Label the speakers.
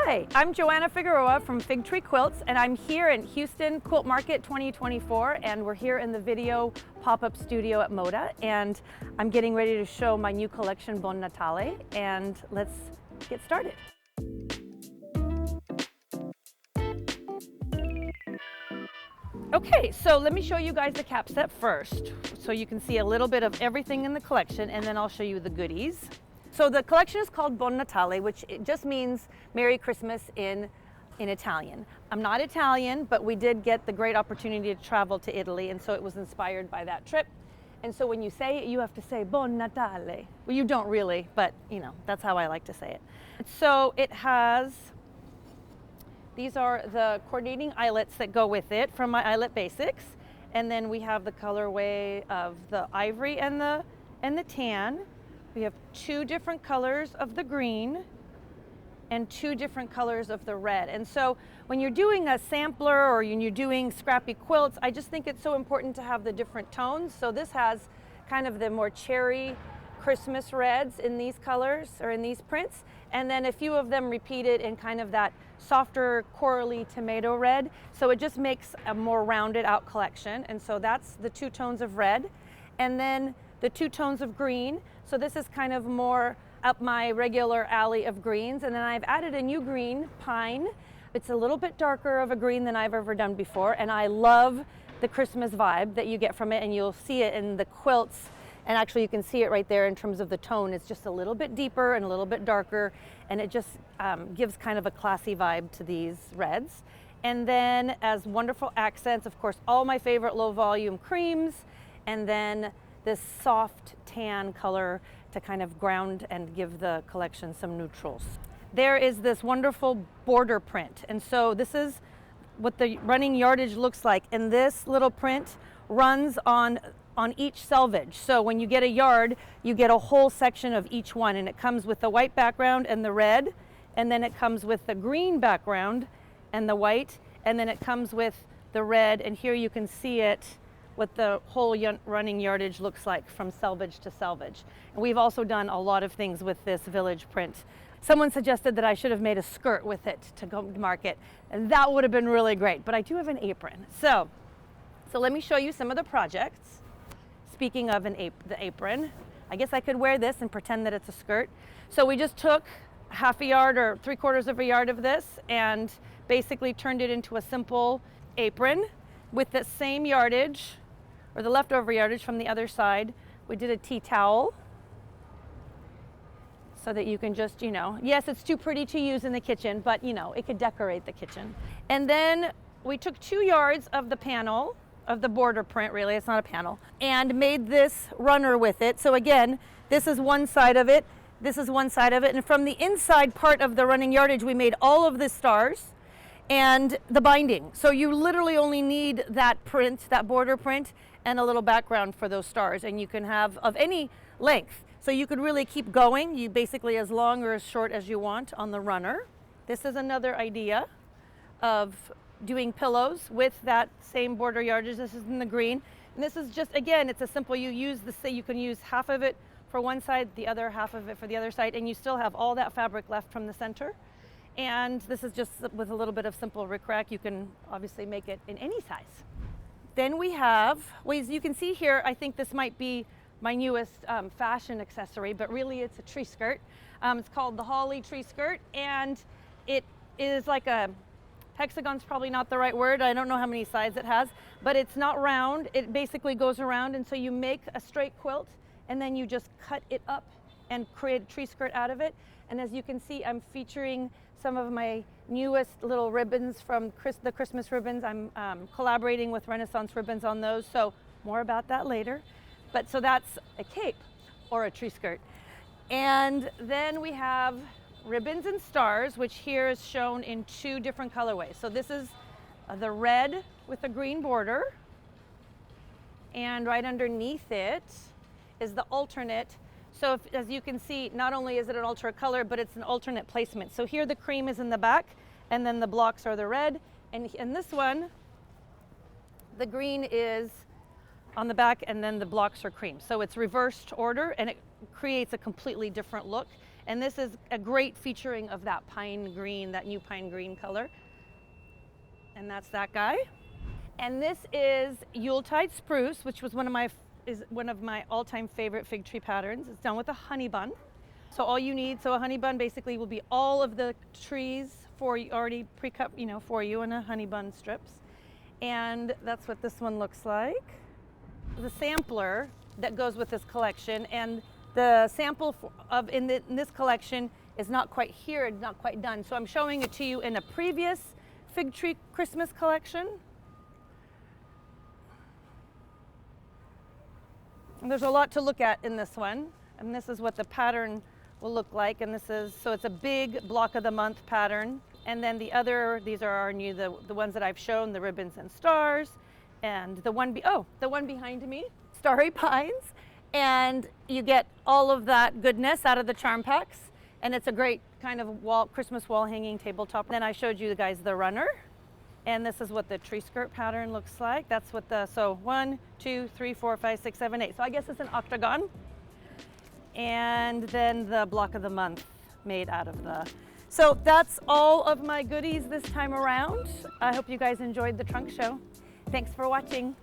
Speaker 1: Hi, I'm Joanna Figueroa from Fig Tree Quilts, and I'm here in Houston Quilt Market 2024, and we're here in the video pop-up studio at Moda, and I'm getting ready to show my new collection, Buon Natale, and let's get started. Okay, so let me show you guys the cap set first, so you can see a little bit of everything in the collection, and then I'll show you the goodies. So the collection is called Buon Natale, which it just means Merry Christmas in Italian. I'm not Italian, but we did get the great opportunity to travel to Italy, and so it was inspired by that trip. And so when you say it, you have to say Buon Natale. Well, you don't really, but you know, that's how I like to say it. So it has, these are the coordinating eyelets that go with it from my Eyelet Basics. And then we have the colorway of the ivory and the tan. We have two different colors of the green and two different colors of the red. And so when you're doing a sampler or when you're doing scrappy quilts, I just think it's so important to have the different tones. So this has kind of the more cherry Christmas reds in these colors or in these prints. And then a few of them repeated in kind of that softer corally tomato red. So it just makes a more rounded out collection. And so that's the two tones of red. And then the two tones of green. So this is kind of more up my regular alley of greens. And then I've added a new green, pine. It's a little bit darker of a green than I've ever done before. And I love the Christmas vibe that you get from it. And you'll see it in the quilts. And actually you can see it right there in terms of the tone. It's just a little bit deeper and a little bit darker. And it just gives kind of a classy vibe to these reds. And then as wonderful accents, of course, all my favorite low volume creams. And then this soft tan color to kind of ground and give the collection some neutrals. There is this wonderful border print. And so this is what the running yardage looks like. And this little print runs on each selvage. So when you get a yard, you get a whole section of each one, and it comes with the white background and the red, and then it comes with the green background and the white, and then it comes with the red, and here you can see it what the whole running yardage looks like from selvage to selvage. And we've also done a lot of things with this village print. Someone suggested that I should have made a skirt with it to go to market, and that would have been really great, but I do have an apron. So let me show you some of the projects. Speaking of the apron, I guess I could wear this and pretend that it's a skirt. So we just took half a yard or 3/4 of a yard of this and basically turned it into a simple apron with the same yardage, or the leftover yardage from the other side. We did a tea towel so that you can just, you know, yes, it's too pretty to use in the kitchen, but you know, it could decorate the kitchen. And then we took 2 yards of the panel, of the border print, really, it's not a panel, and made this runner with it. So again, this is one side of it, this is one side of it, and from the inside part of the running yardage, we made all of the stars and the binding. So you literally only need that print, that border print, and a little background for those stars, and you can have of any length. So you could really keep going, you basically as long or as short as you want on the runner. This is another idea of doing pillows with that same border yardage. This is in the green. And this is just, again, it's a simple, you can use half of it for one side, the other half of it for the other side, and you still have all that fabric left from the center. And this is just with a little bit of simple rickrack. You can obviously make it in any size. Then we have, as you can see here, I think this might be my newest fashion accessory, but really it's a tree skirt. It's called the Holly Tree Skirt, and it is like a, hexagon's probably not the right word. I don't know how many sides it has, but it's not round. It basically goes around, and so you make a straight quilt, and then you just cut it up and create a tree skirt out of it. And as you can see, I'm featuring some of my newest little ribbons from the Christmas ribbons. I'm collaborating with Renaissance Ribbons on those, so more about that later. But so that's a cape or a tree skirt. And then we have ribbons and stars, which here is shown in 2 different colorways. So this is the red with a green border, and right underneath it is the alternate. So as you can see, not only is it an alternate color, but it's an alternate placement. So here the cream is in the back, and then the blocks are the red. And in this one, the green is on the back, and then the blocks are cream. So it's reversed order, and it creates a completely different look. And this is a great featuring of that pine green, that new pine green color. And that's that guy. And this is Yuletide spruce, which was one of my all-time favorite fig tree patterns. It's done with a honey bun. So all you need, so a honey bun basically will be all of the trees for you, already pre-cut, for you in a honey bun strips. And that's what this one looks like. The sampler that goes with this collection, and the sample in this collection is not quite here, it's not quite done. So I'm showing it to you in a previous fig tree Christmas collection. And there's a lot to look at in this one. And this is what the pattern will look like. And so it's a big block of the month pattern. And then these are our new, the ones that I've shown, the ribbons and stars. And the one behind me, Starry Pines. And you get all of that goodness out of the charm packs. And it's a great kind of Christmas wall hanging tabletop. Then I showed you guys the runner. And this is what the tree skirt pattern looks like. That's what so 1, 2, 3, 4, 5, 6, 7, 8. So I guess it's an octagon. And then the block of the month made out of so that's all of my goodies this time around. I hope you guys enjoyed the trunk show. Thanks for watching.